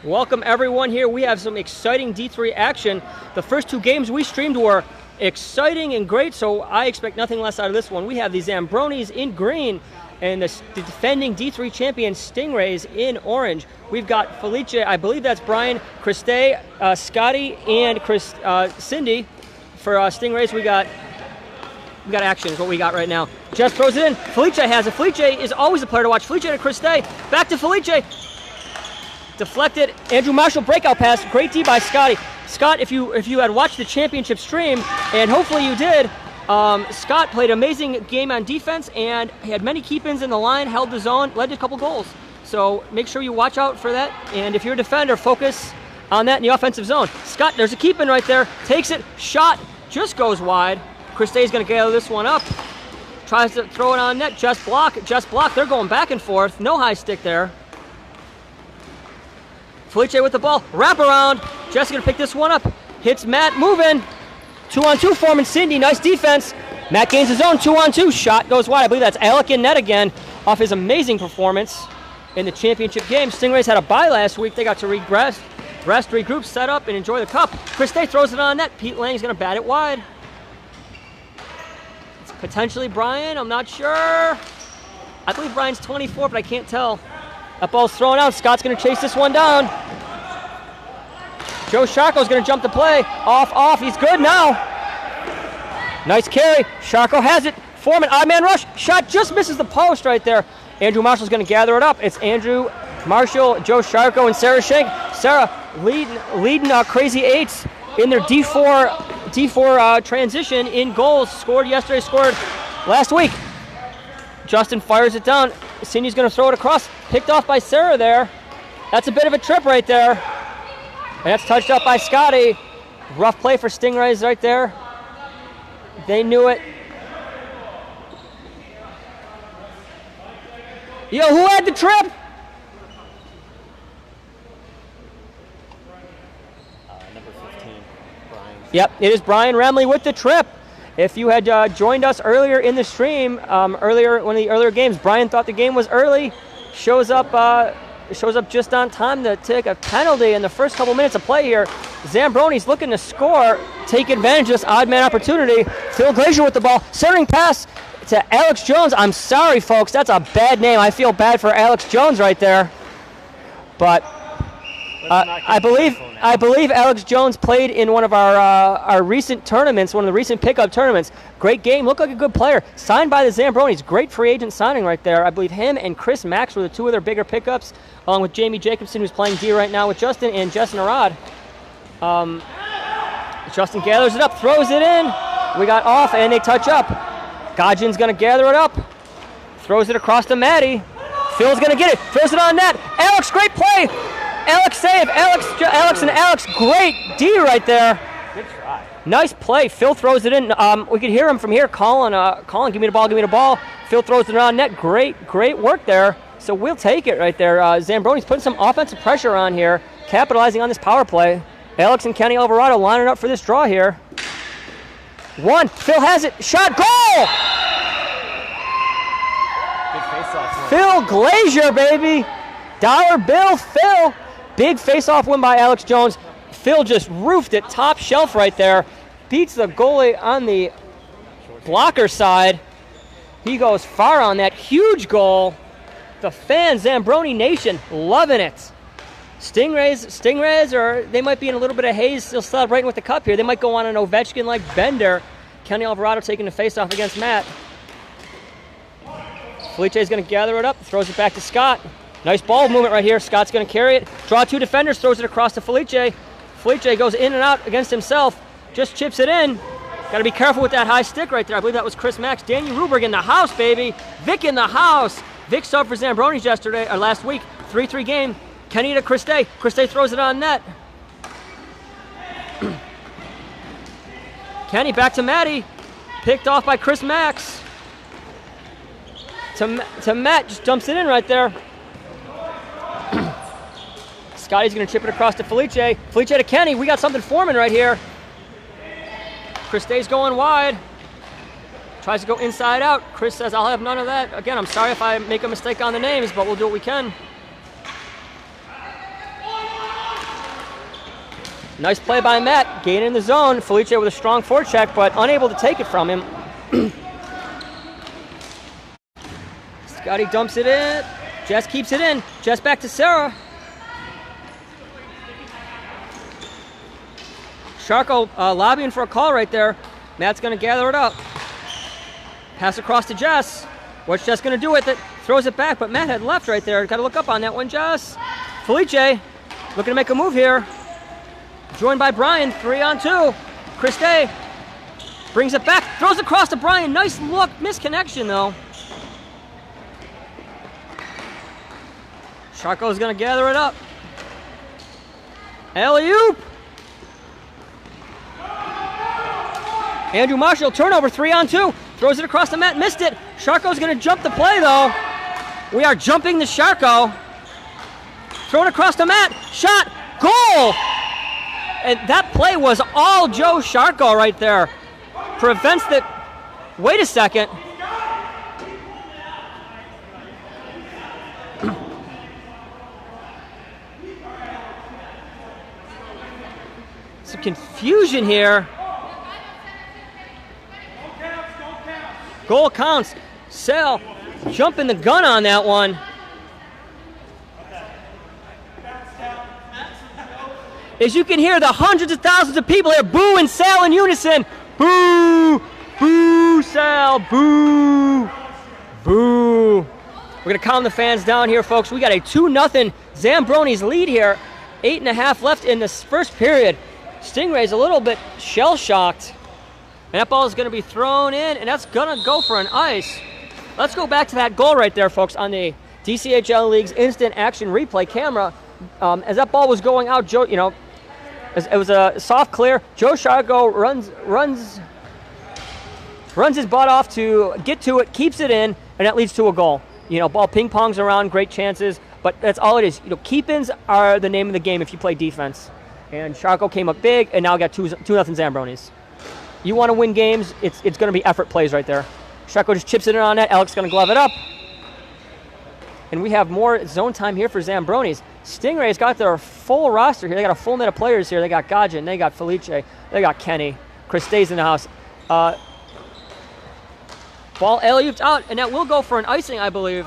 Welcome everyone here. We have some exciting D3 action. The first two games we streamed were exciting and great, so I expect nothing less out of this one. We have the Zambronies in green and the defending D3 champion Stingrays in orange. We've got Felice, I believe that's Brian, Christe, Scotty, and Cindy. For Stingrays, we got action is what we got right now. Just throws it in. Felice has it. Felice is always a player to watch. Felice to Christe. Back to Felice. Deflected. Andrew Marshall breakout pass. Great D by Scotty. Scott, if you had watched the championship stream, and hopefully you did, Scott played an amazing game on defense and he had many keep-ins in the line, held the zone, led to a couple goals. So make sure you watch out for that. And if you're a defender, focus on that in the offensive zone. Scott, there's a keep-in right there. Takes it. Shot. Just goes wide. Christe's going to gather this one up. Tries to throw it on net. Just block. They're going back and forth. No high stick there. Felice with the ball. Wrap around. Jess going to pick this one up. Hits Matt. Moving. 2-on-2 forming Cindy. Nice defense. Matt gains his own 2-on-2. Shot goes wide. I believe that's Alec in net again off his amazing performance in the championship game. Stingrays had a bye last week. They got to rest, regroup, set up, and enjoy the cup. Christe throws it on net. Pete Lang's going to bat it wide. It's potentially Brian. I'm not sure. I believe Brian's 24, but I can't tell. That ball's thrown out. Scott's going to chase this one down. Joe Sharko's going to jump the play. Off. He's good now. Nice carry. Sharko has it. Foreman, odd man rush. Shot just misses the post right there. Andrew Marshall's going to gather it up. It's Andrew Marshall, Joe Sharko, and Sarah Shank. Sarah leading Crazy Eights in their D4 transition in goals. Scored yesterday, scored last week. Justin fires it down. Cindy's going to throw it across. Picked off by Sarah there. That's a bit of a trip right there. And that's touched up by Scotty. Rough play for Stingrays right there. They knew it. Yo, who had the trip? Number 15, Brian. Yep, it is Brian Ramley with the trip. If you had joined us earlier in the stream, one of the earlier games, Brian thought the game was early. Shows up just on time to take a penalty in the first couple minutes of play here. Zambronies looking to score, take advantage of this odd man opportunity. Phil Glazier with the ball, centering pass to Alex Jones. I'm sorry, folks, that's a bad name. I feel bad for Alex Jones right there. But I believe Alex Jones played in one of our recent tournaments, one of the recent pickup tournaments. Great game, looked like a good player. Signed by the Zambronies, great free agent signing right there. I believe him and Chris Max were the two of their bigger pickups, along with Jamie Jacobson, who's playing D right now with Justin, and Jess Narad. Justin gathers it up, throws it in. We got off, and they touch up. Godjin's going to gather it up. Throws it across to Maddie. Phil's going to get it. Throws it on net. Alex, great play. Alex save. Alex, great D right there. Good try. Nice play. Phil throws it in. We could hear him from here calling, give me the ball. Phil throws it on net. Great work there. So we'll take it right there. Zambroni's putting some offensive pressure on here, capitalizing on this power play. Alex and Kenny Alvarado lining up for this draw here. One. Phil has it. Shot. Goal! Good face-off. Phil Glazier, baby. Dollar bill, Phil. Big face-off win by Alex Jones. Phil just roofed it top shelf right there. Beats the goalie on the blocker side. He goes far on that huge goal. The fans, Zambroni Nation, loving it. Stingrays, or they might be in a little bit of haze, still celebrating with the cup here. They might go on an Ovechkin-like bender. Kenny Alvarado taking the face-off against Matt. Felice's going to gather it up, throws it back to Scott. Nice ball movement right here. Scott's going to carry it. Draw two defenders, throws it across to Felice. Felice goes in and out against himself. Just chips it in. Got to be careful with that high stick right there. I believe that was Chris Max. Danny Ruberg in the house, baby. Vic in the house. Vic subbed for Zambronies last week. 3-3 game. Kenny to Christe. Christe throws it on net. Kenny back to Maddie. Picked off by Chris Max. To Matt, just dumps it in right there. Scotty's going to chip it across to Felice. Felice to Kenny. We got something forming right here. Christe's going wide. Tries to go inside out. Chris says, I'll have none of that. Again, I'm sorry if I make a mistake on the names, but we'll do what we can. Nice play by Matt, gaining the zone. Felice with a strong forecheck, but unable to take it from him. Scotty dumps it in. Jess keeps it in. Jess back to Sarah. Sharko lobbying for a call right there. Matt's going to gather it up. Pass across to Jess. What's Jess going to do with it? Throws it back, but Matt had left right there. Got to look up on that one, Jess. Felice looking to make a move here. Joined by Brian, 3-on-2. Christe brings it back, throws across to Brian. Nice look, misconnection though. Sharko's gonna gather it up. Alley-oop. Andrew Marshall, turnover, 3-on-2. Throws it across to Matt, missed it. Sharko's gonna jump the play though. We are jumping the Sharko. Throw it across to Matt, shot, goal! And that play was all Joe Sharko right there. Prevents the, wait a second. Some confusion here. Goal counts. Sale jumping the gun on that one. As you can hear, the hundreds of thousands of people here boo and Sal in unison. Boo, boo, Sal, boo, boo. We're going to calm the fans down here, folks. We got a 2-0 Zambronies lead here. 8.5 left in this first period. Stingrays a little bit shell-shocked. And that ball is going to be thrown in, and that's going to go for an ice. Let's go back to that goal right there, folks, on the DCHL Leagues instant action replay camera. As that ball was going out, Joe, you know, it was a soft clear. Joe Sharko runs his butt off to get to it, keeps it in, and that leads to a goal. You know, ball ping-pongs around, great chances, but that's all it is. You know, keep-ins are the name of the game if you play defense. And Sharko came up big, and now got 2-0 Zambronies. You want to win games, it's going to be effort plays right there. Sharko just chips it in on that. Alex going to glove it up. And we have more zone time here for Zambronies. Stingrays got their full roster here. They got a full net of players here. They got Gajin, they got Felice, they got Kenny. Chris stays in the house. Ball alley-ooped out, and that will go for an icing, I believe.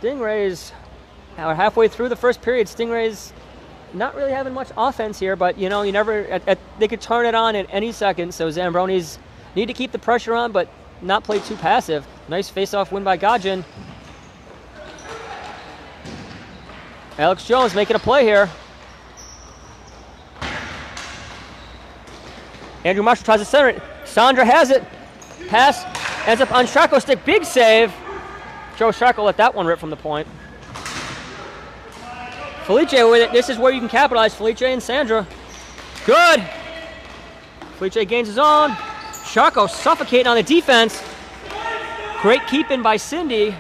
Stingrays, now we're halfway through the first period. Stingrays not really having much offense here, but you know, you never, they could turn it on at any second, so Zambronies need to keep the pressure on, but not play too passive. Nice face-off win by Gajin. Alex Jones making a play here. Andrew Marshall tries to center it. Sandra has it. Pass ends up on Sharko's stick. Big save. Joe Sharko let that one rip from the point. Felice with it. This is where you can capitalize. Felice and Sandra. Good. Felice gains his own. Sharko suffocating on the defense. Great keep-in by Cindy.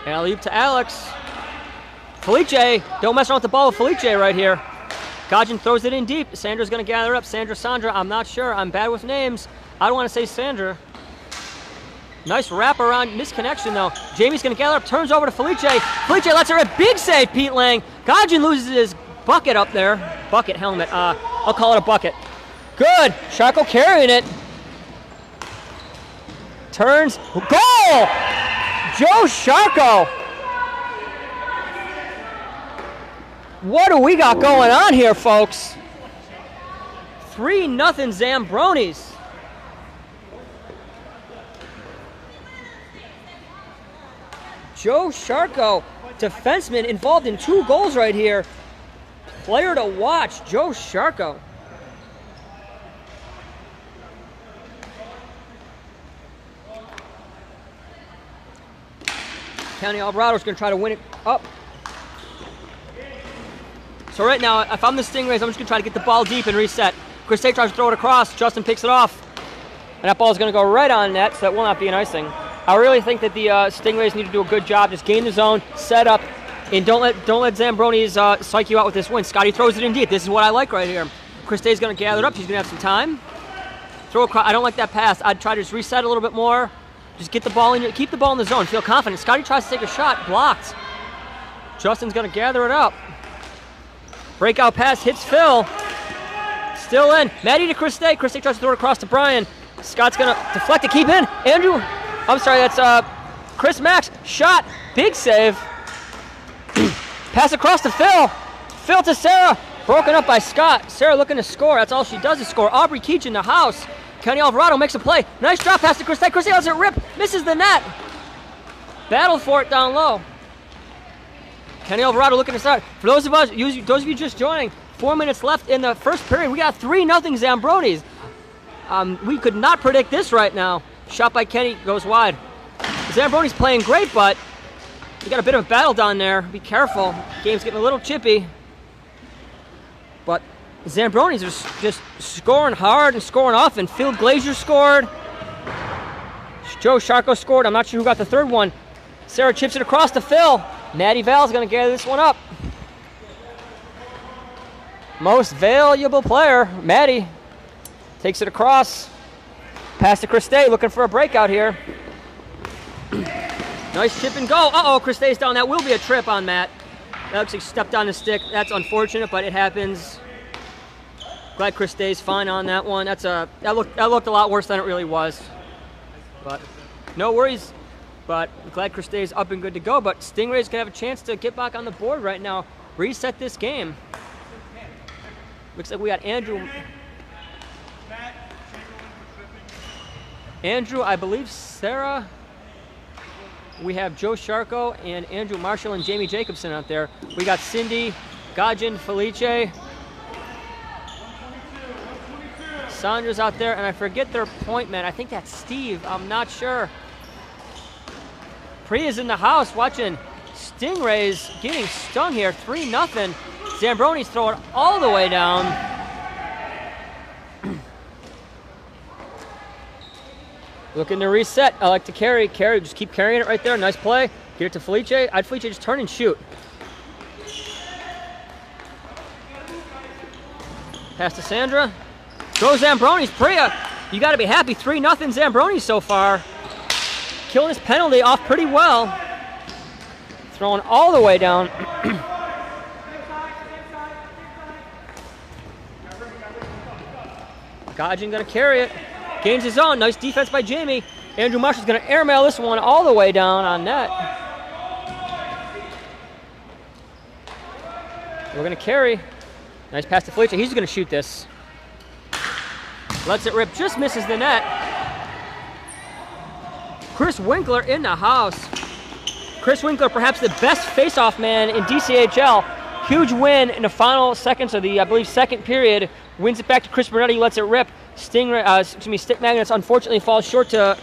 Alley-oop to Alex. Felice, don't mess around with the ball with Felice right here. Gajin throws it in deep. Sandra's going to gather up. Sandra, I'm not sure. I'm bad with names. I don't want to say Sandra. Nice wraparound misconnection, though. Jamie's going to gather up, turns over to Felice. Felice lets her a big save, Pete Lang. Gajin loses his bucket up there. Bucket helmet. I'll call it a bucket. Good. Sharko carrying it. Turns. Goal! Joe Sharko. What do we got going on here, folks? 3-0 Zambronies. Joe Sharko, defenseman, involved in 2 goals right here. Player to watch, Joe Sharko. County Alvarado's going to try to win it up. So right now, if I'm the Stingrays, I'm just going to try to get the ball deep and reset. Chris Tate tries to throw it across. Justin picks it off. And that ball is going to go right on net, so that will not be an icing. I really think that the Stingrays need to do a good job. Just gain the zone, set up, and don't let Zambronies psych you out with this win. Scotty throws it in deep. This is what I like right here. Chris Tate's going to gather it up. He's going to have some time. Throw across. I don't like that pass. I'd try to just reset a little bit more. Just get the ball in. Keep the ball in the zone. Feel confident. Scotty tries to take a shot. Blocked. Justin's going to gather it up. Breakout pass. Hits Phil. Still in. Maddie to Christe. Christe tries to throw it across to Brian. Scott's going to deflect it. Keep in. Andrew. I'm sorry. That's Chris Max. Shot. Big save. Pass across to Phil. Phil to Sarah. Broken up by Scott. Sarah looking to score. That's all she does is score. Aubrey Keach in the house. Kenny Alvarado makes a play. Nice drop pass to Christe. Christe has it rip. Misses the net. Battled for it down low. Kenny Alvarado looking to start. For those of you just joining, 4 minutes left in the first period. We got 3-0 Zambronies. We could not predict this right now. Shot by Kenny goes wide. Zambronies playing great, but we got a bit of a battle down there. Be careful. Game's getting a little chippy. But Zambronies are just scoring hard and scoring often. Phil Glazier scored. Joe Sharko scored. I'm not sure who got the third one. Sarah chips it across to Phil. Maddie Val's going to gather this one up. Most valuable player, Maddie, takes it across. Pass to Christe, looking for a breakout here. Nice chip and go. Uh-oh, Christe's down. That will be a trip on Matt. That looks like he stepped on the stick. That's unfortunate, but it happens. Glad Christe's fine on that one. That looked a lot worse than it really was. But no worries. But glad Christe's up and good to go. But Stingrays can have a chance to get back on the board right now. Reset this game. Looks like we got Andrew, I believe Sarah. We have Joe Sharko and Andrew Marshall and Jamie Jacobson out there. We got Cindy, Gajin, Felice. Sandra's out there, and I forget their point man. I think that's Steve. I'm not sure. Priya's in the house watching Stingrays getting stung here. 3-0. Zambronies throw it all the way down. Looking to reset. I like to carry. Just keep carrying it right there. Nice play. Get it to Felice. I'd Felice just turn and shoot. Pass to Sandra. Go Zambronies. Priya, you got to be happy. 3-0 Zambronies so far. Killing this penalty off pretty well. Throwing all the way down. Gajin going to carry it. Gains his own. Nice defense by Jamie. Andrew Marshall's going to airmail this one all the way down on net. We're going to carry. Nice pass to Felice. He's going to shoot this. Lets it rip. Just misses the net. Chris Winkler in the house. Chris Winkler, perhaps the best face-off man in DCHL. Huge win in the final seconds of the, I believe, second period. Wins it back to Chris Bernetti, Lets it rip. Stick Magnets unfortunately falls short to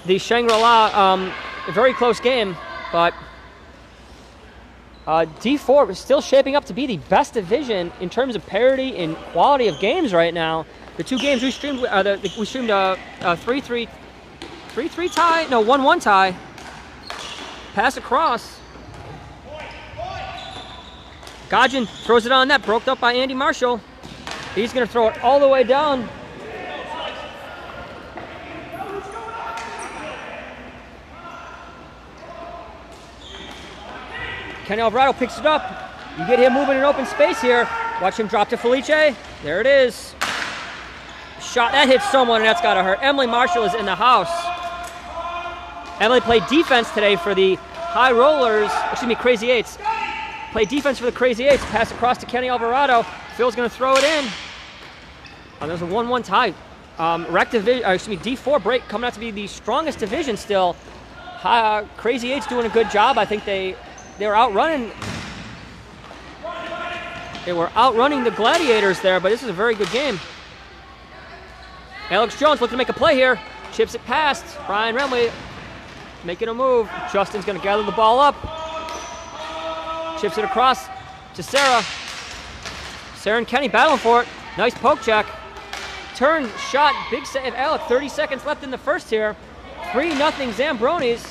the Shangri-La. A very close game, but D4 is still shaping up to be the best division in terms of parity and quality of games right now. The two games we streamed, we streamed a 3-3 tie, no 1-1 tie. Pass across. Gajin throws it on net, broke up by Andy Marshall. He's going to throw it all the way down. Kenny Alvarado picks it up. You get him moving in open space here. Watch him drop to Felice. There it is. Shot, that hits someone, and that's got to hurt. Emily Marshall is in the house. Emily played defense today for the High Rollers, Crazy Eights. Played defense for the Crazy Eights. Pass across to Kenny Alvarado. Phil's going to throw it in. There's a 1-1 tie. D4 break coming out to be the strongest division still. Crazy Eights doing a good job. I think they were outrunning. They were outrunning the Gladiators there, but this is a very good game. Alex Jones looking to make a play here. Chips it past. Brian Remley making a move. Justin's going to gather the ball up. Chips it across to Sarah. Sarah and Kenny battling for it. Nice poke check. Turn, shot, big save. Alec, 30 seconds left in the first here. 3-0 Zambronies.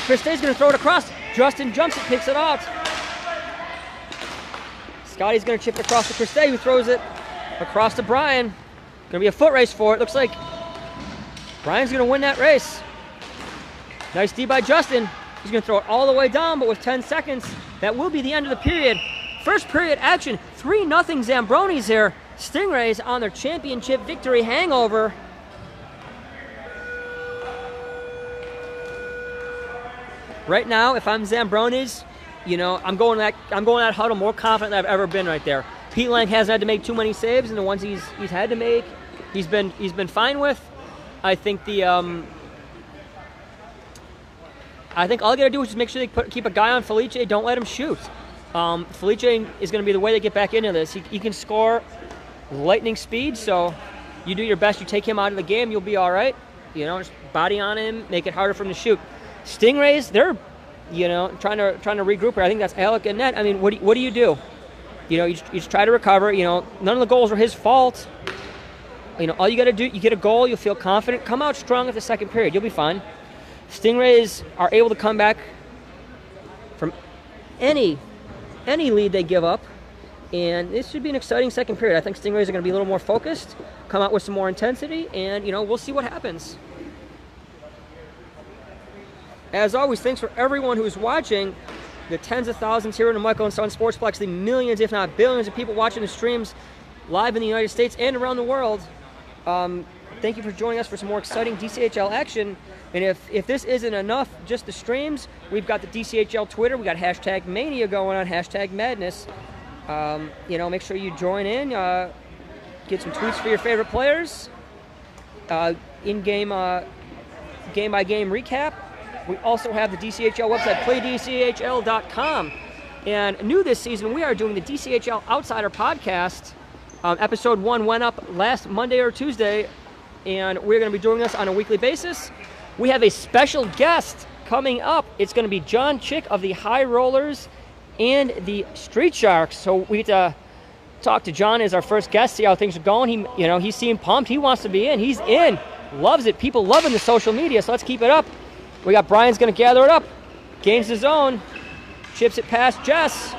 Christe's going to throw it across. Justin jumps it, picks it out. Scotty's going to chip it across to Christe, who throws it across to Brian. Going to be a foot race for it. Looks like Brian's going to win that race. Nice D by Justin. He's going to throw it all the way down, but with 10 seconds, that will be the end of the period. First period action, 3-0 Zambronies here. Stingrays on their championship victory hangover. Right now, if I'm Zambronies, you know, I'm going that huddle more confident than I've ever been right there. Pete Lang hasn't had to make too many saves, and the ones he's had to make, he's been fine with. I think I think all you gotta do is just make sure they keep a guy on Felice. Don't let him shoot. Felice is gonna be the way they get back into this. He can score lightning speed, so you do your best. You take him out of the game, you'll be all right. You know, just body on him, make it harder for him to shoot. Stingrays, they're, you know, trying to regroup here. I think that's Alec and Net. I mean, what do you do? You know, you just try to recover. You know, none of the goals were his fault. You know, all you got to do, you get a goal, you'll feel confident. Come out strong at the second period. You'll be fine. Stingrays are able to come back from any lead they give up, and this should be an exciting second period. I think Stingrays are going to be a little more focused, come out with some more intensity, and, you know, we'll see what happens. As always, thanks for everyone who's watching. The tens of thousands here in the Michael and Son Sportsplex, the millions, if not billions, of people watching the streams live in the United States and around the world. Thank you for joining us for some more exciting DCHL action. And if this isn't enough, just the streams, we've got the DCHL Twitter. We got hashtag Mania going on, hashtag Madness. You know, make sure you join in. Get some tweets for your favorite players. In-game, game-by-game recap. We also have the DCHL website, playdchl.com. And new this season, we are doing the DCHL Outsider podcast. Episode 1 went up last Monday or Tuesday, and we're going to be doing this on a weekly basis. We have a special guest coming up. It's going to be John Chick of the High Rollers and the Street Sharks. So we get to talk to John as our first guest, see how things are going. He seemed pumped. He wants to be in. He's in. Loves it. People loving the social media, so let's keep it up. We got Brian's going to gather it up. Gains the zone. Chips it past Jess.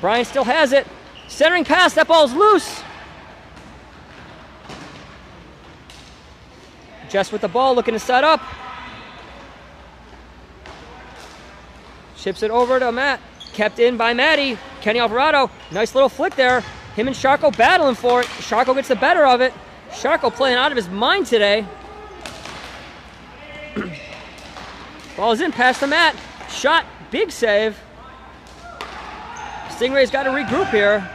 Brian still has it. Centering pass. That ball's loose. Jess with the ball, looking to set up. Chips it over to Matt. Kept in by Matty. Kenny Alvarado. Nice little flick there. Him and Sharko battling for it. Sharko gets the better of it. Sharko playing out of his mind today. Ball is in past the mat. Shot. Big save. Stingray's got to regroup here.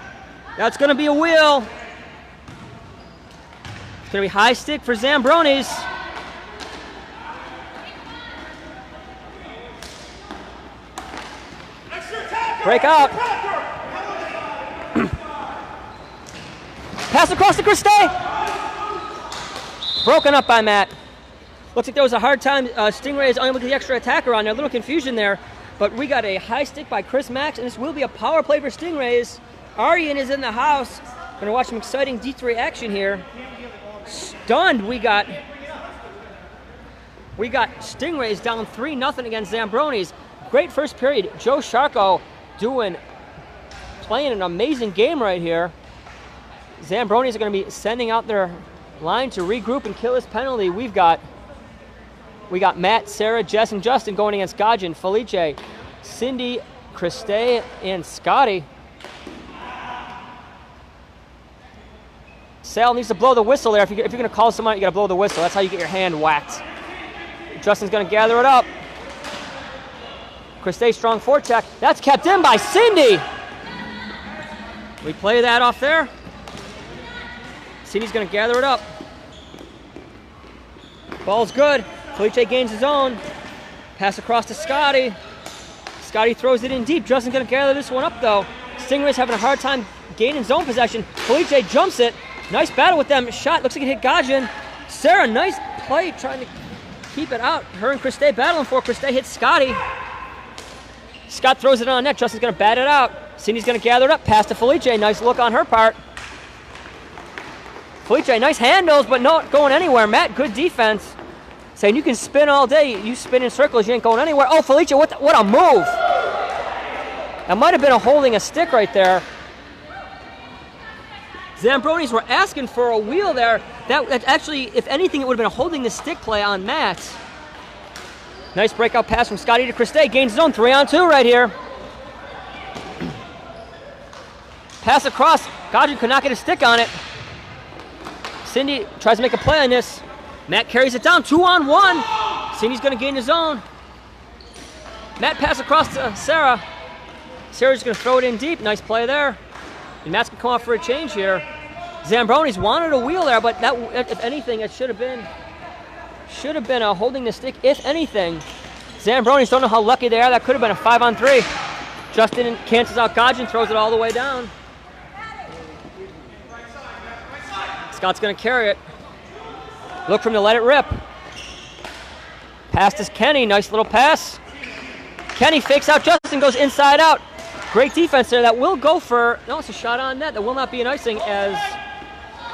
That's going to be a wheel. It's going to be high stick for Zambronies. Break out. Pass across to Christe. Broken up by Matt. Looks like there was a hard time. Stingrays only look at the extra attacker on there. A little confusion there. But we got a high stick by Chris Max, and this will be a power play for Stingrays. Aryan is in the house. Going to watch some exciting D3 action here. Stunned, we got Stingrays down 3-0 against Zambronies. Great first period. Joe Sharko playing an amazing game right here. Zambronies are going to be sending out their line to regroup and kill this penalty. We got Matt, Sarah, Jess, and Justin going against Gajin, Felice, Cindy, Christe, and Scotty. Sal needs to blow the whistle there. If you're going to call someone, you got to blow the whistle. That's how you get your hand whacked. Justin's going to gather it up. Christe, strong forecheck. That's kept in by Cindy. We play that off there. Cindy's going to gather it up. Ball's good. Felice gains his own. Pass across to Scotty. Scotty throws it in deep. Justin's going to gather this one up, though. Stingrays having a hard time gaining zone possession. Felice jumps it. Nice battle with them. Shot. Looks like it hit Gajin. Sarah, nice play trying to keep it out. Her and Christe battling for it. Christe hits Scotty. Scott throws it on net. Justin's going to bat it out. Cindy's going to gather it up. Pass to Felice. Nice look on her part. Felice, nice handles, but not going anywhere. Matt, good defense. Saying you can spin all day. You spin in circles, you ain't going anywhere. Oh, Felice, what a move. That might have been holding a stick right there. Zambronies were asking for a wheel there. That actually, if anything, it would have been a holding the stick play on Matt. Nice breakout pass from Scotty to Christe. Gains zone, 3-on-2 right here. Pass across. Godwin could not get a stick on it. Cindy tries to make a play on this. Matt carries it down, 2-on-1. Cindy's going to gain the zone. Matt pass across to Sarah. Sarah's going to throw it in deep. Nice play there. And Matt's going to come off for a change here. Zambronies wanted a wheel there, but that, if anything, it should have been a holding the stick, if anything. Zambronies don't know how lucky they are. That could have been a 5-on-3. Justin cancels out Godwin, throws it all the way down. Scott's going to carry it. Look for him to let it rip. Pass to Kenny. Nice little pass. Kenny fakes out Justin, goes inside out. Great defense there. That will go for, no, it's a shot on net. That will not be an icing as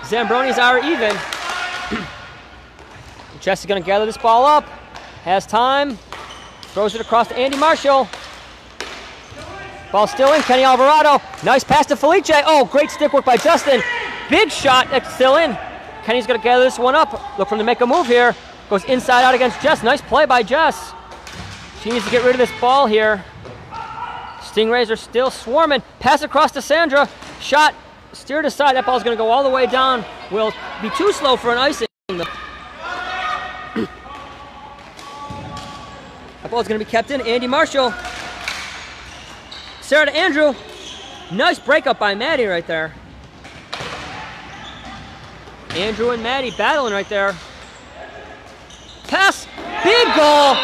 Zambronies are even. Jess is going to gather this ball up. Has time. Throws it across to Andy Marshall. Ball still in. Kenny Alvarado. Nice pass to Felice. Oh, great stick work by Justin. Big shot. That's still in. Kenny's going to gather this one up. Look for him to make a move here. Goes inside out against Jess. Nice play by Jess. She needs to get rid of this ball here. Stingrays are still swarming. Pass across to Sandra. Shot. Steered aside. That ball's going to go all the way down. Will be too slow for an icing. That ball's going to be kept in. Andy Marshall. Sarah to Andrew. Nice breakup by Maddie right there. Andrew and Maddie battling right there. Pass. Big goal.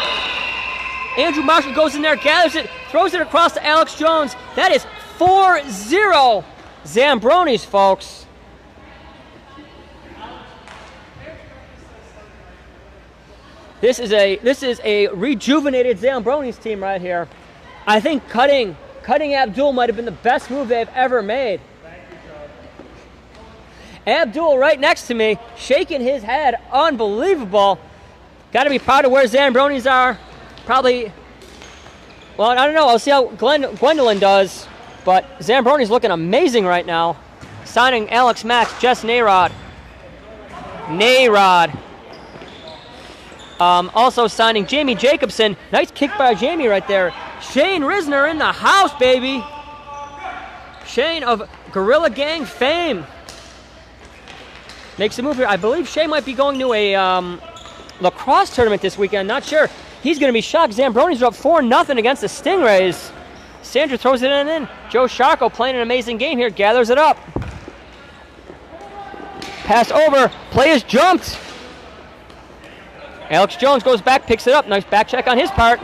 Andrew Marshall goes in there, gathers it, throws it across to Alex Jones. That is 4-0 Zambronies, folks. This is a rejuvenated Zambronies team right here. I think cutting Abdul might have been the best move they've ever made. Abdul right next to me, shaking his head, unbelievable. Got to be proud of where Zambronies are. Probably, well, I don't know. I'll see how Gwendolyn does. But Zambroni's looking amazing right now. Signing Alex Max, Jess Nayrod. Also signing Jamie Jacobson. Nice kick by Jamie right there. Shane Risner in the house, baby. Shane of Gorilla Gang fame. Makes a move here. I believe Shane might be going to a lacrosse tournament this weekend. Not sure. He's going to be shocked. Zambronies are up 4-0 against the Stingrays. Sandra throws it in. Joe Sharko playing an amazing game here. Gathers it up. Pass over. Play is jumped. Alex Jones goes back, picks it up. Nice back check on his part.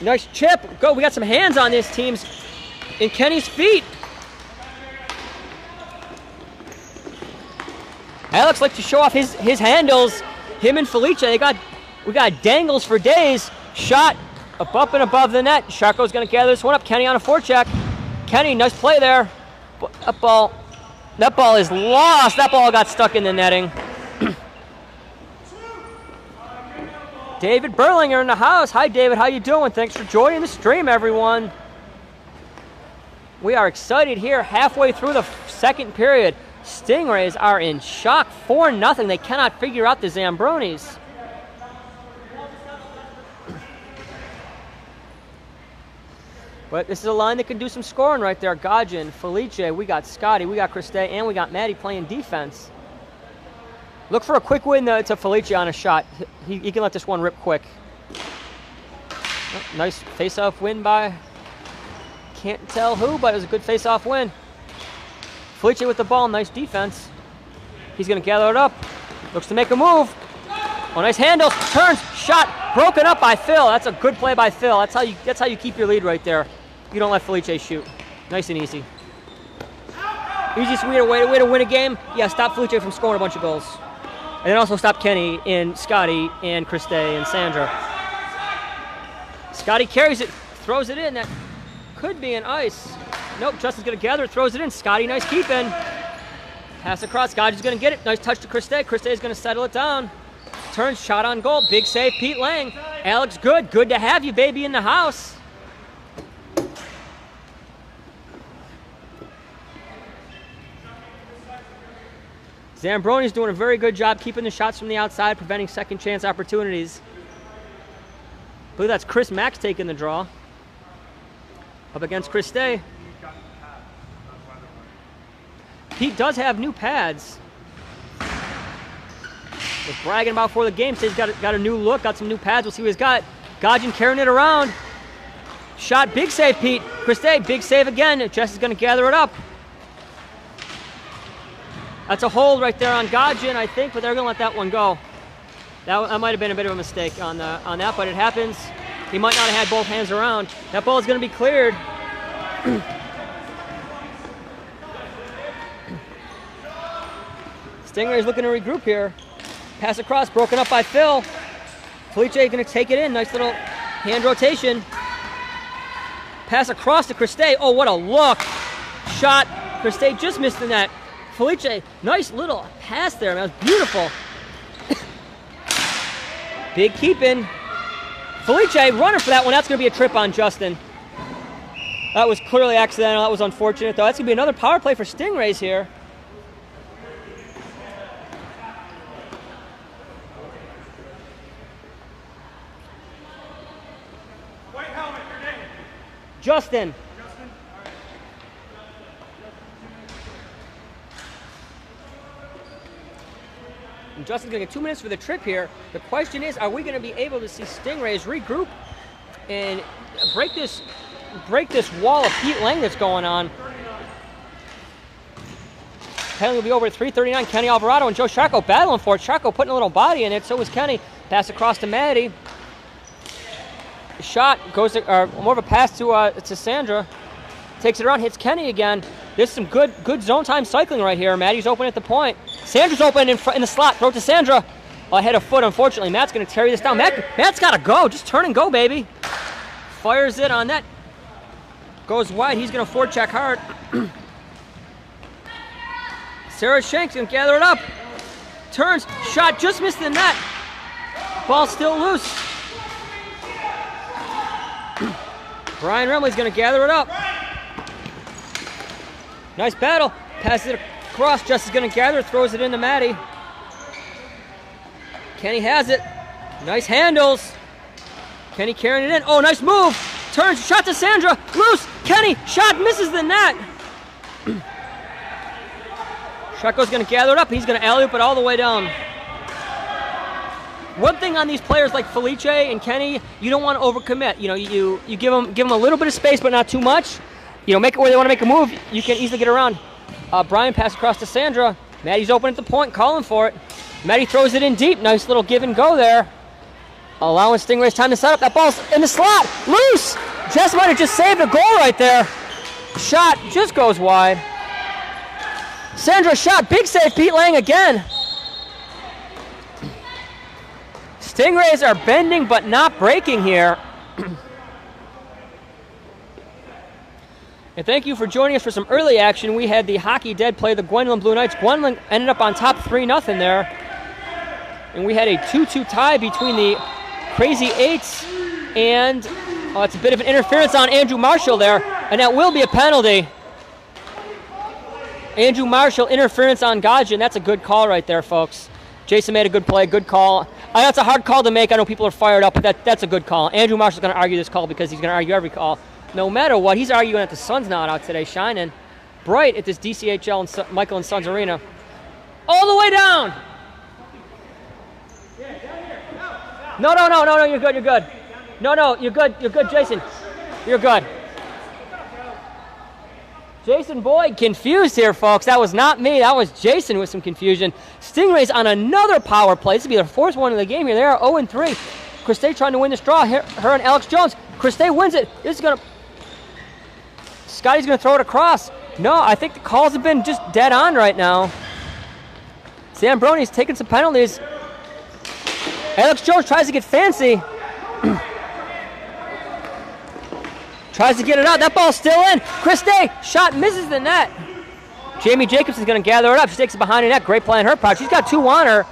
Nice chip. Go. We got some hands on this team's in Kenny's feet. Alex likes to show off his handles. Him and Felice, we got dangles for days. Shot up and above the net. Sharko's going to gather this one up. Kenny on a forecheck. Kenny, nice play there. That ball is lost. That ball got stuck in the netting. David Berlinger in the house. Hi, David. How you doing? Thanks for joining the stream, everyone. We are excited here halfway through the second period. Stingrays are in shock. 4-0. They cannot figure out the Zambronies. But this is a line that can do some scoring right there. Godwin, Felice, we got Scotty, we got Christe, and we got Maddie playing defense. Look for a quick win to Felice on a shot. He can let this one rip quick. Oh, nice face-off win by, can't tell who, but it was a good face-off win. Felice with the ball, nice defense. He's going to gather it up. Looks to make a move. Oh, nice handle, turns, shot, broken up by Phil. That's a good play by Phil. That's how you keep your lead right there. You don't let Felice shoot. Nice and easy. Easiest way to win a game? Yeah, stop Felice from scoring a bunch of goals. And then also stop Kenny and Scotty and Christe and Sandra. Scotty carries it, throws it in. That could be an ice. Nope, Justin's going to gather it, throws it in. Scotty, nice keep in. Pass across, Scotty's going to get it. Nice touch to Christe. Christe is going to settle it down. Turns, shot on goal. Big save, Pete Lang. Alex, good to have you, baby, in the house. Zambronies doing a very good job keeping the shots from the outside, preventing second chance opportunities. I believe that's Chris Max taking the draw. Up against Chris Day. Pete does have new pads. Was bragging about before the game, says he's got a new look, got some new pads. We'll see what he's got. Godgin carrying it around. Shot, big save, Pete. Chris Day, big save again. Jess is going to gather it up. That's a hold right there on Godgin, I think, but they're going to let that one go. That might have been a bit of a mistake on that, but it happens. He might not have had both hands around. That ball is going to be cleared. Stingrays looking to regroup here. Pass across, broken up by Phil. Felice going to take it in. Nice little hand rotation. Pass across to Christe. Oh, what a look. Shot. Christe just missed the net. Felice, nice little pass there. That was beautiful. Big keep-in. Felice running for that one. That's going to be a trip on Justin. That was clearly accidental. That was unfortunate, though. That's going to be another power play for Stingrays here. Justin. And Justin's going to get 2 minutes for the trip here. The question is, are we going to be able to see Stingrays regroup and break this wall of Pete Lang that's going on? Penalty will be over at 3:39. Kenny Alvarado and Joe Sharko battling for it. Sharko putting a little body in it. So was Kenny. Pass across to Maddie. Shot goes to, more of a pass to Sandra. Takes it around, hits Kenny again. There's some good zone time cycling right here. Maddie's open at the point. Sandra's open in the slot. Throw it to Sandra. Ahead of foot, unfortunately. Matt's going to carry this down. Matt's got to go. Just turn and go, baby. Fires it on that. Goes wide. He's going to forecheck hard. Sarah Shank's going to gather it up. Turns. Shot. Just missed the net. Ball still loose. Brian Remley's going to gather it up. Nice battle. Passes it across. Jess is going to gather. Throws it into Maddie. Kenny has it. Nice handles. Kenny carrying it in. Oh, nice move. Turns. Shot to Sandra. Loose. Kenny. Shot. Misses the net. Shreko going to gather it up. He's going to alley-oop it all the way down. One thing on these players like Felice and Kenny, you don't want to overcommit. You know, you give them a little bit of space, but not too much. You know, make it where they want to make a move. You can easily get around. Brian pass across to Sandra. Maddie's open at the point, calling for it. Maddie throws it in deep. Nice little give and go there. Allowing Stingrays time to set up. That ball's in the slot. Loose. Jess might have just saved a goal right there. Shot just goes wide. Sandra shot. Big save. Pete Lang again. Stingrays are bending but not breaking here. And thank you for joining us for some early action. We had the Hockey Dead play the Gwendolyn Blue Knights. Gwendolyn ended up on top 3-0 there. And we had a 2-2 tie between the Crazy Eights and it's a bit of an interference on Andrew Marshall there. And that will be a penalty. Andrew Marshall, interference on Godgin. That's a good call right there, folks. Jason made a good play, good call. That's a hard call to make. I know people are fired up, but that's a good call. Andrew Marshall's going to argue this call because he's going to argue every call. No matter what, he's arguing that the sun's not out today, shining bright at this DCHL and Michael and Sons Arena. All the way down. No, you're good. No, you're good, Jason. You're good. Jason Boyd confused here, folks. That was not me. That was Jason with some confusion. Stingrays on another power play. This will be their fourth one of the game here. They are 0-3. Christe trying to win this draw. Her and Alex Jones. Christe wins it. This is going to... Scotty's going to throw it across. No, I think the calls have been just dead on right now. Zambronies taking some penalties. Alex Jones tries to get fancy. Tries to get it out. That ball's still in. Christe, shot, misses the net. Jamie Jacobson's going to gather it up. She takes it behind the net. Great play on her part. She's got two on her.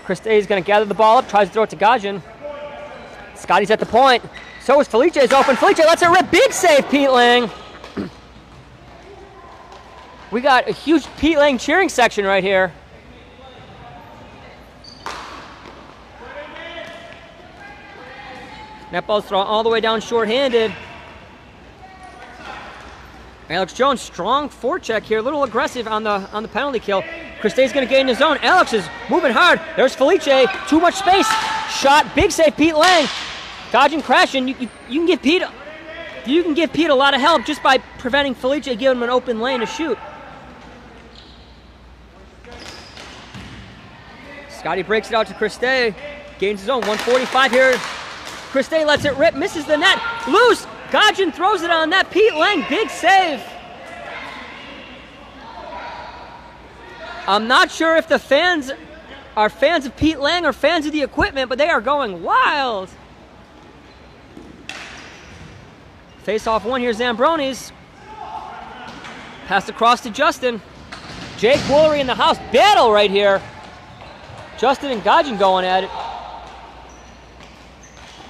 Christe is going to gather the ball up. Tries to throw it to Godgin. Scotty's at the point. So is Felice. Is open. Felice lets it rip. Big save, Pete Lang. We got a huge Pete Lang cheering section right here. That ball's thrown all the way down short-handed. Alex Jones, strong forecheck here, a little aggressive on the penalty kill. Christay's going to gain his zone. Alex is moving hard. There's Felice, too much space. Shot, big save, Pete Lang. Dodging, crashing. You can give Pete a lot of help just by preventing Felice, giving him an open lane to shoot. Scotty breaks it out to Christay. Gains his own. 145 here. Christay lets it rip, misses the net. Loose. Godgin throws it on net. Pete Lang, big save. I'm not sure if the fans are fans of Pete Lang or fans of the equipment, but they are going wild. Face-off one here, Zambronies. Passed across to Justin. Jake Woolery in the house. Battle right here. Justin and Godgin going at it.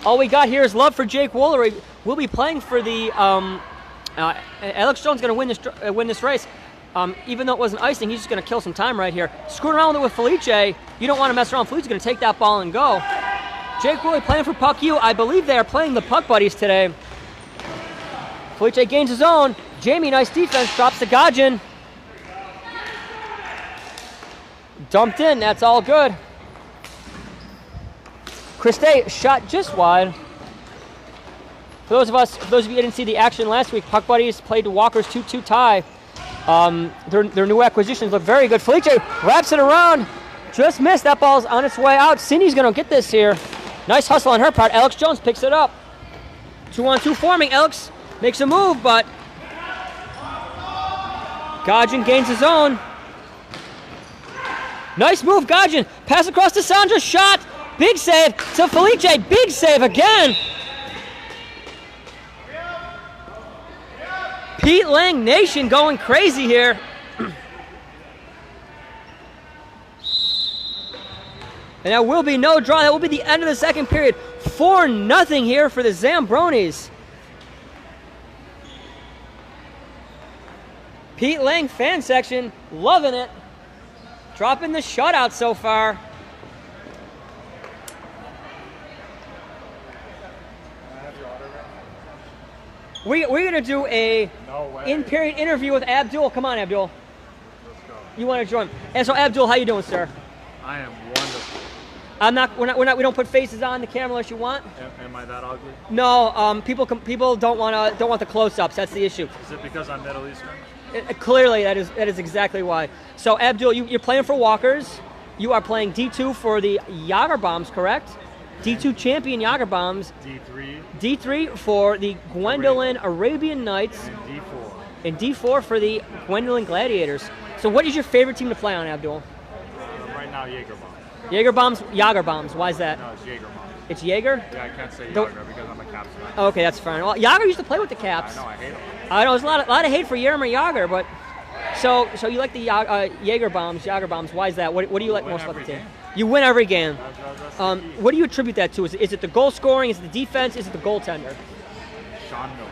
All we got here is love for Jake Woolery. We'll be playing for the Alex Jones is going to win this race. Even though it wasn't icing, he's just going to kill some time right here. Screwing around with it with Felice. You don't want to mess around. Felice's going to take that ball and go. Jake Woolery playing for Puck U. I believe they are playing the Puck Buddies today. Felice gains his own. Jamie, nice defense, drops to Godgin. Dumped in, that's all good. Christay shot just wide. For those of you who didn't see the action last week, Puck Buddies played the Walkers 2-2 tie. Their new acquisitions look very good. Felice wraps it around. Just missed. That ball's on its way out. Cindy's going to get this here. Nice hustle on her part. Alex Jones picks it up. 2-on-2 forming. Alex makes a move, but Godgin gains his own. Nice move, Godgin. Pass across to Sandra. Shot. Big save to Felice. Big save again. Pete Lang Nation going crazy here. And that will be no draw. That will be the end of the second period. 4-0 here for the Zambronies. Pete Lang fan section loving it. Dropping the shutout so far. We're going to do a in-period interview with Abdul. Come on, Abdul. Let's go. You want to join? And so, Abdul, how you doing, sir? I am wonderful. We don't put faces on the camera unless you want. Am I that ugly? No, people don't want the close-ups. That's the issue. Is it because I'm Middle Eastern? Clearly, that is exactly why. So, Abdul, you're playing for Walkers. You are playing D2 for the Yager Bombs, correct? D2 champion Yager Bombs. D3. D3 for the Gwendolyn Arabian Knights. And D4. And D4 for the Gwendolyn Gladiators. So what is your favorite team to play on, Abdul? Right now, Jaeger Bomb. Jaeger Bombs, Yager Bombs. Why is that? No, it's Jaeger Bomb. It's Jaeger? Yeah, I can't say Jaeger because I'm a Caps fan. Okay, that's fine. Well, Yager used to play with the Caps. I know, I hate them. I know, there's a lot of hate for Jaromir Jaeger, but so you like the Jaeger Bombs. Why is that? What do you like most about the team? You win every game. What do you attribute that to? Is it the goal scoring? Is it the defense? Is it the goaltender? Sean Miller.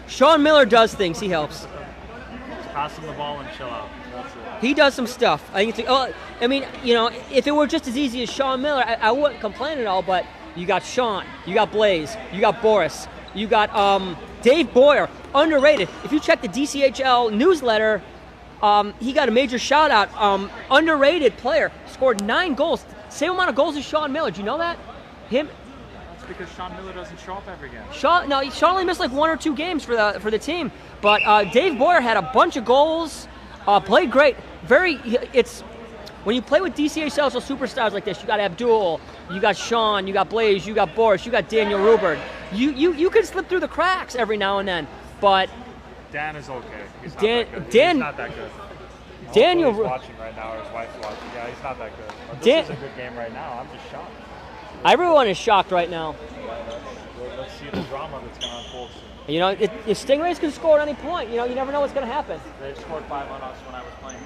Sean Miller does things. He helps. Just pass him the ball and chill out. That's it. He does some stuff. If it were just as easy as Sean Miller, I wouldn't complain at all, but you got Sean, you got Blaze, you got Boris, you got Dave Boyer, underrated. If you check the DCHL newsletter, he got a major shout out. Underrated player, scored 9 goals. Same amount of goals as Sean Miller. Do you know that? Him. That's because Sean Miller doesn't show up every game. Sean only missed like 1 or 2 games for the team. But Dave Boyer had a bunch of goals. Played great. It's when you play with DCHL superstars like this. You got Abdul, you got Sean, you got Blaze, you got Boris, you got Daniel Rubert. You can slip through the cracks every now and then. But Dan is okay. He's not Dan- that good. Dan- He's not that good. Daniel He's watching right now, or his wife's watching. Yeah, he's not that good. But this Dan- is a good game right now. I'm just shocked. Everyone is shocked right now. Let's see the drama that's going to unfold soon. You know, if Stingrays can score at any point, you never know what's going to happen. They scored 5 on us when I was playing.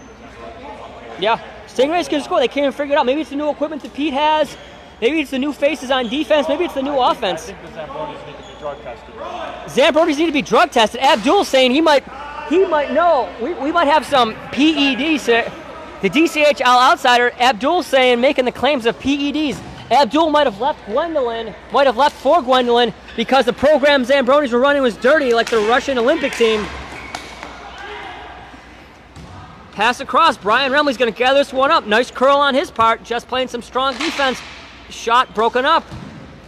Yeah, Stingrays can score. They can't even figure it out. Maybe it's the new equipment that Pete has. Maybe it's the new faces on defense. Maybe it's the new offense. I think the Zambronies need to be drug tested. Zambronies need to be drug tested. Abdul saying he might he might know. We might have some PEDs. The DCHL outsider, Abdul, saying, making the claims of PEDs. Abdul might have left Gwendolyn, might have left for Gwendolyn because the program Zambronies were running was dirty, like the Russian Olympic team. Pass across. Brian Remley's going to gather this one up. Nice curl on his part. Just playing some strong defense. Shot broken up.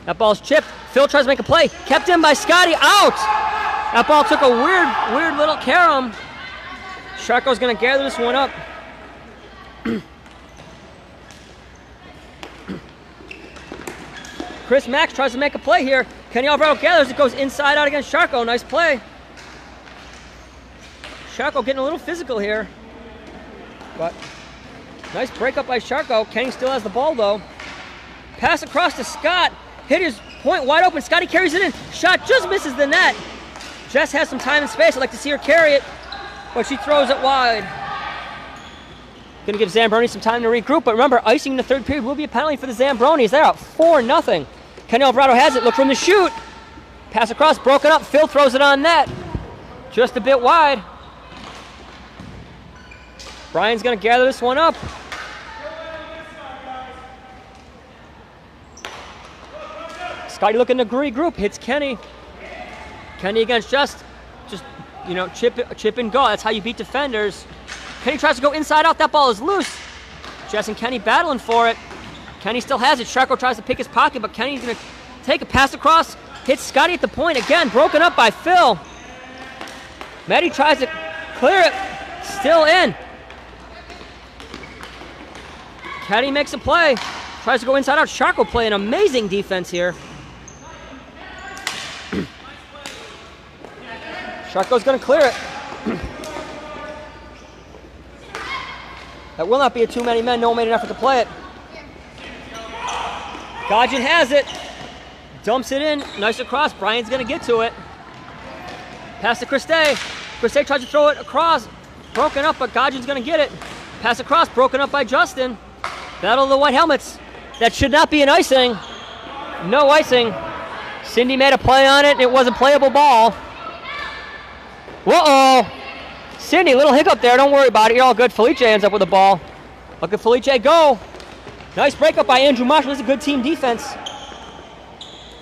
That ball's chipped. Phil tries to make a play. Kept in by Scotty. Out! That ball took a weird little carom. Sharko's going to gather this one up. Chris Max tries to make a play here. Kenny Alvarado gathers. It goes inside out against Sharko. Nice play. Sharko getting a little physical here. But nice breakup by Sharko. Kenny still has the ball though. Pass across to Scott. Hit his point wide open. Scotty carries it in. Shot just misses the net. Jess has some time and space. I'd like to see her carry it, but she throws it wide. Gonna give Zambronies some time to regroup, but remember, icing in the third period will be a penalty for the Zambronies. They're up 4-0. Kenny Alvarado has it. Look from the shoot. Pass across, broken up. Phil throws it on net. Just a bit wide. Brian's gonna gather this one up. Scotty looking to regroup, hits Kenny. Kenny against just you know, chip and go. That's how you beat defenders. Kenny tries to go inside out. That ball is loose. Jess and Kenny battling for it. Kenny still has it. Sharko tries to pick his pocket, but Kenny's gonna take a pass across. Hits Scotty at the point again. Broken up by Phil. Maddie tries to clear it. Still in. Kenny makes a play. Tries to go inside out. Sharko playing amazing defense here. Sharko's going to clear it. That will not be a too many men. No one made an effort to play it. Godjan has it. Dumps it in. Nice across. Brian's going to get to it. Pass to Christe. Christe tries to throw it across. Broken up, but Godjan's going to get it. Pass across. Broken up by Justin. Battle of the White Helmets. That should not be an icing. No icing. Cindy made a play on it, and it was a playable ball. Whoa! Cindy, little hiccup there. Don't worry about it. You're all good. Felice ends up with the ball. Look at Felice go. Nice breakup by Andrew Marshall. This is a good team defense.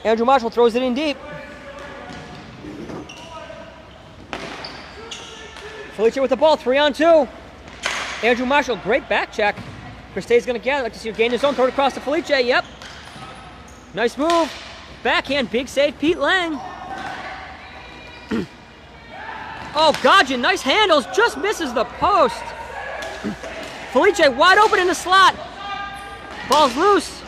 Andrew Marshall throws it in deep. Felice with the ball. 3-on-2. Andrew Marshall, great back check. Christe's going to get it. I'd like to see her gain his own. Throw it across to Felice. Yep. Nice move. Backhand. Big save. Pete Lang. Oh, Godjan. Nice handles. Just misses the post. Felice wide open in the slot. Ball's loose.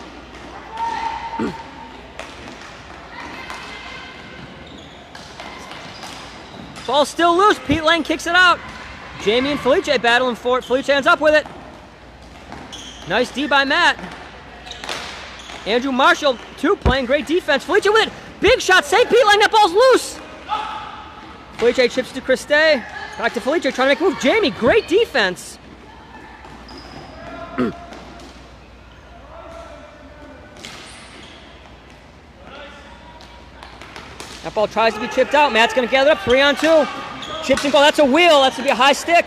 Ball's still loose. Pete Lang kicks it out. Jamie and Felice battling for it. Felice ends up with it. Nice D by Matt. Andrew Marshall, too, playing great defense. Felice with it. Big shot. Save Pete Lang. That ball's loose. Felice chips to Christe. Back to Felice trying to make a move. Jamie, great defense. That ball tries to be chipped out. Matt's going to gather up. 3-on-2. Chips and goal. That's a wheel. That's going to be a high stick.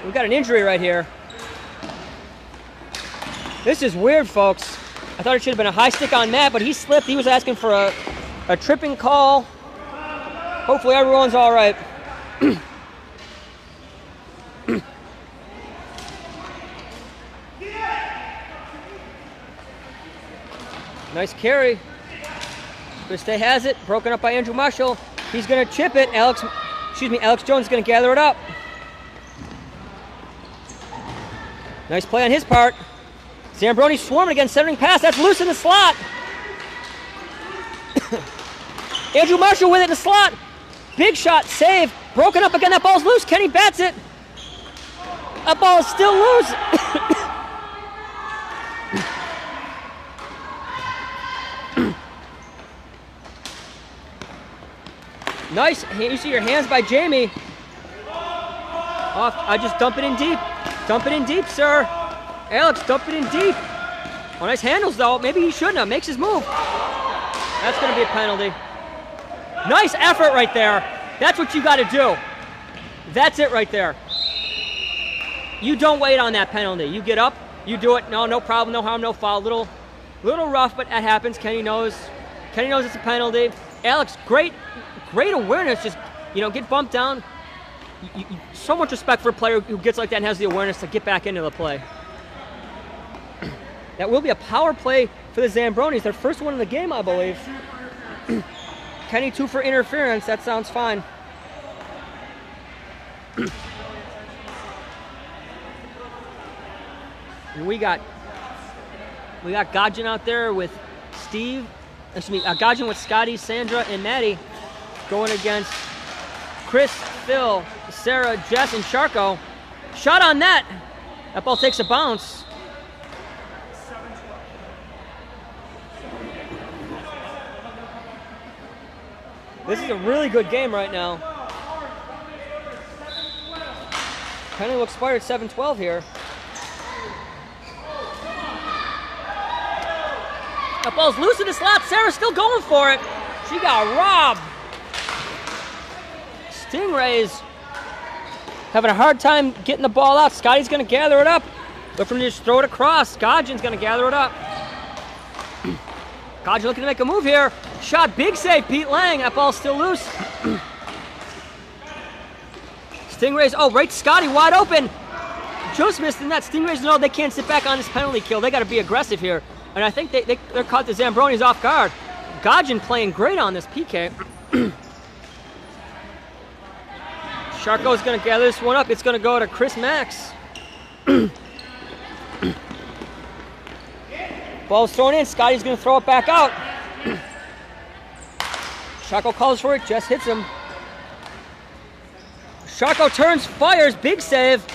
We've got an injury right here. This is weird, folks. I thought it should have been a high stick on Matt, but he slipped. He was asking for a tripping call. Hopefully everyone's all right. Nice carry. Christe has it. Broken up by Andrew Marshall. He's going to chip it. Alex Jones is going to gather it up. Nice play on his part. Zambroni swarming again, centering pass. That's loose in the slot. Andrew Marshall with it in the slot. Big shot, save. Broken up again. That ball's loose. Kenny bats it. That ball is still loose. Nice. You see your hands by Jamie. Off. I just dump it in deep. Dump it in deep, sir. Alex, dump it in deep. Oh, nice handles, though. Maybe he shouldn't have. Makes his move. That's going to be a penalty. Nice effort right there. That's what you got to do. That's it right there. You don't wait on that penalty. You get up, you do it. No problem, no harm, no foul. Little rough, but that happens. Kenny knows it's a penalty. Alex, great awareness. Just, get bumped down. So much respect for a player who gets like that and has the awareness to get back into the play. That will be a power play for the Zambronies. Their first one in the game, I believe. Kenny 2 for interference. That sounds fine. And we got Godjin out there with Steve. Godjin with Scotty, Sandra, and Maddie going against Chris, Phil, Sarah, Jess, and Sharko. Shot on net. That ball takes a bounce. This is a really good game right now. Penalty will expire at 7:12 here. That ball's loose in the slot. Sarah's still going for it. She got robbed. Stingrays having a hard time getting the ball out. Scotty's going to gather it up. Look for him to just throw it across. Godjin's going to gather it up. Godjin looking to make a move here. Shot, big save, Pete Lang. That ball's still loose. Stingrays, right to Scotty, wide open. Just missed the net. Stingrays know they can't sit back on this penalty kill. They got to be aggressive here. And I think they're caught the Zambronies off guard. Godjin playing great on this PK. Sharko's going to gather this one up. It's going to go to Chris Max. Ball's thrown in. Scotty's going to throw it back out. Sharko calls for it. Jess hits him. Sharko turns, fires. Big save.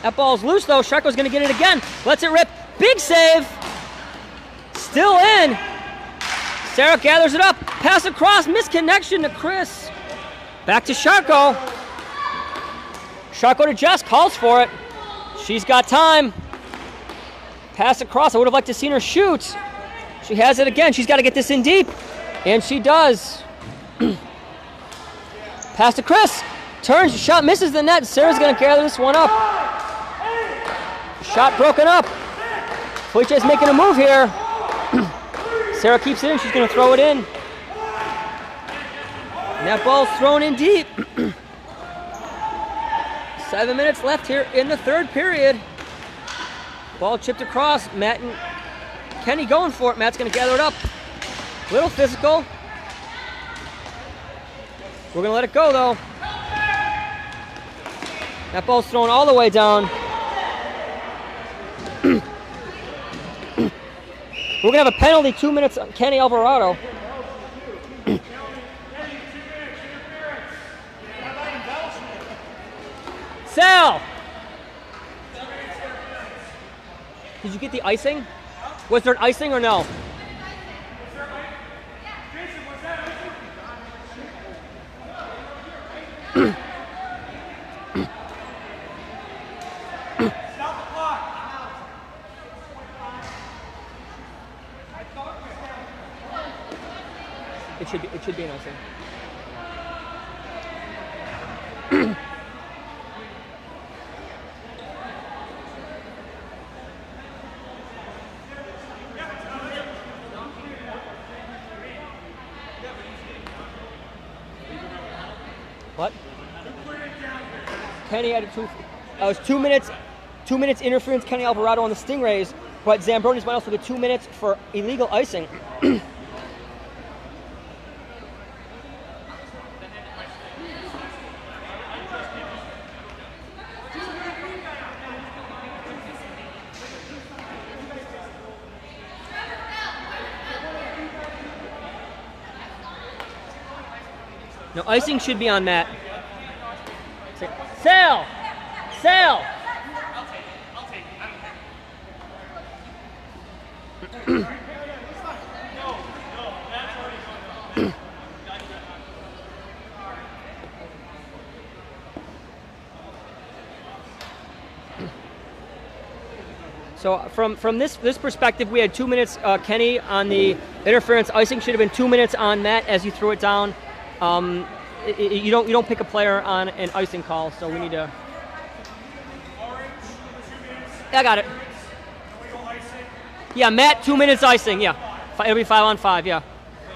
That ball's loose, though. Sharko's going to get it again. Lets it rip. Big save. Still in. Sarah gathers it up. Pass across. Misconnection to Chris. Back to Sharko. Sharko to Jess. Calls for it. She's got time. Pass across. I would have liked to seen her shoot. She has it again. She's got to get this in deep. And she does. Pass to Chris. Turns. Shot misses the net. Sarah's going to gather this one up. Shot broken up. Felice's making a move here. Sarah keeps it in. She's going to throw it in. And that ball's thrown in deep. 7 minutes left here in the third period. Ball chipped across. Matt and Kenny going for it. Matt's going to gather it up. Little physical. We're going to let it go, though. That ball's thrown all the way down. We're going to have a penalty, 2 minutes on Kenny Alvarado. Sal! Did you get the icing? Was there an icing or no? It should be an icing. What? Kenny had it was 2 minutes. 2 minutes interference. Kenny Alvarado on the Stingrays, but Zambronies might also get 2 minutes for illegal icing. No, icing should be on Matt. Sal! Sal! So from this perspective, we had 2 minutes, Kenny, on the interference. Icing should have been 2 minutes on Matt as you threw it down You don't pick a player on an icing call, so we need to. I got it. Yeah, Matt, 2 minutes icing. Yeah, it'll be 5-on-5. Yeah.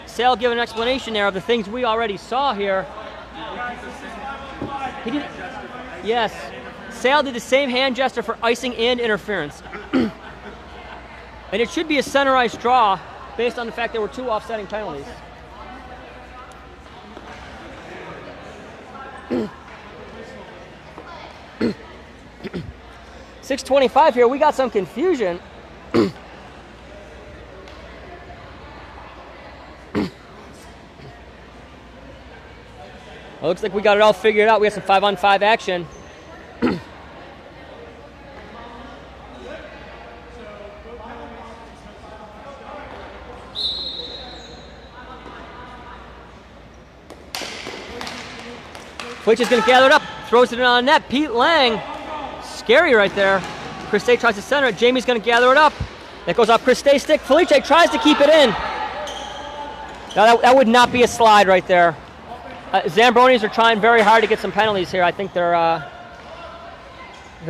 Sale gave an explanation there of the things we already saw here. He did. Yes. Sale did the same hand gesture for icing and interference. And it should be a center ice draw based on the fact there were 2 offsetting penalties. .625 here. We got some confusion. Well, looks like we got it all figured out. We have some 5-on-5 action. Fleetch is going to gather it up, throws it in on the net. Pete Lang, scary right there. Chris Day tries to center it. Jamie's going to gather it up. That goes off Chris Day's stick. Felice tries to keep it in. Now that would not be a slide right there. Zambronies are trying very hard to get some penalties here. I think they're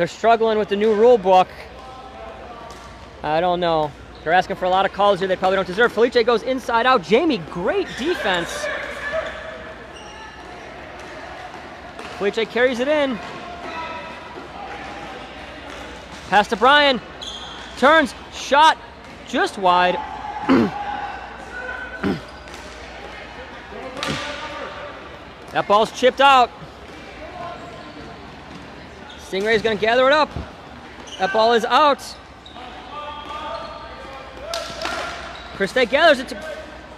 struggling with the new rule book. I don't know. They're asking for a lot of calls here they probably don't deserve. Felice goes inside out. Jamie, great defense. Felice carries it in. Pass to Brian. Turns, shot, just wide. That ball's chipped out. Stingray's going to gather it up. That ball is out. Chris Day gathers it to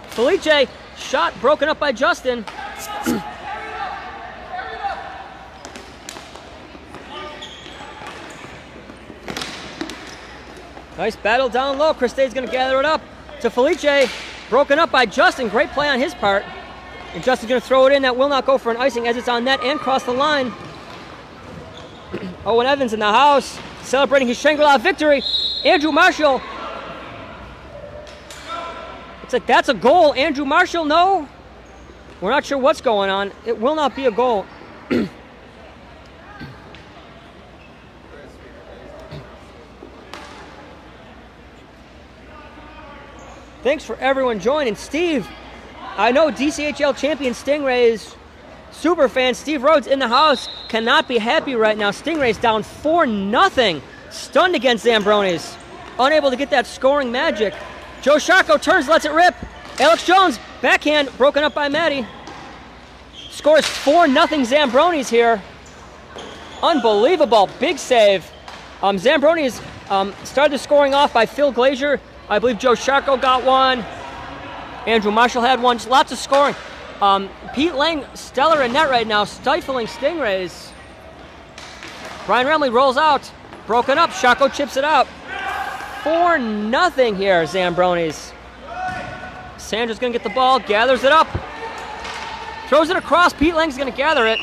Felice. Shot broken up by Justin. Nice battle down low. Chris Day's going to gather it up to Felice. Broken up by Justin. Great play on his part. And Justin's going to throw it in. That will not go for an icing as it's on net and cross the line. Owen Evans in the house celebrating his Shangri-La victory. Andrew Marshall. Looks like that's a goal. Andrew Marshall, no. We're not sure what's going on. It will not be a goal. Thanks for everyone joining. Steve, I know DCHL champion Stingrays super fan Steve Rhodes in the house cannot be happy right now. Stingrays down 4-0. Stunned against Zambronies. Unable to get that scoring magic. Joe Sharko turns, lets it rip. Alex Jones, backhand, broken up by Maddie. Scores 4-0 Zambronies here. Unbelievable, big save. Zambronies started scoring off by Phil Glazier. I believe Joe Sharko got one. Andrew Marshall had one. Just lots of scoring. Pete Lang, stellar in net right now, stifling Stingrays. Brian Remley rolls out. Broken up. Sharko chips it out. 4-0 here, Zambronies. Sandra's going to get the ball, gathers it up. Throws it across. Pete Lang's going to gather it.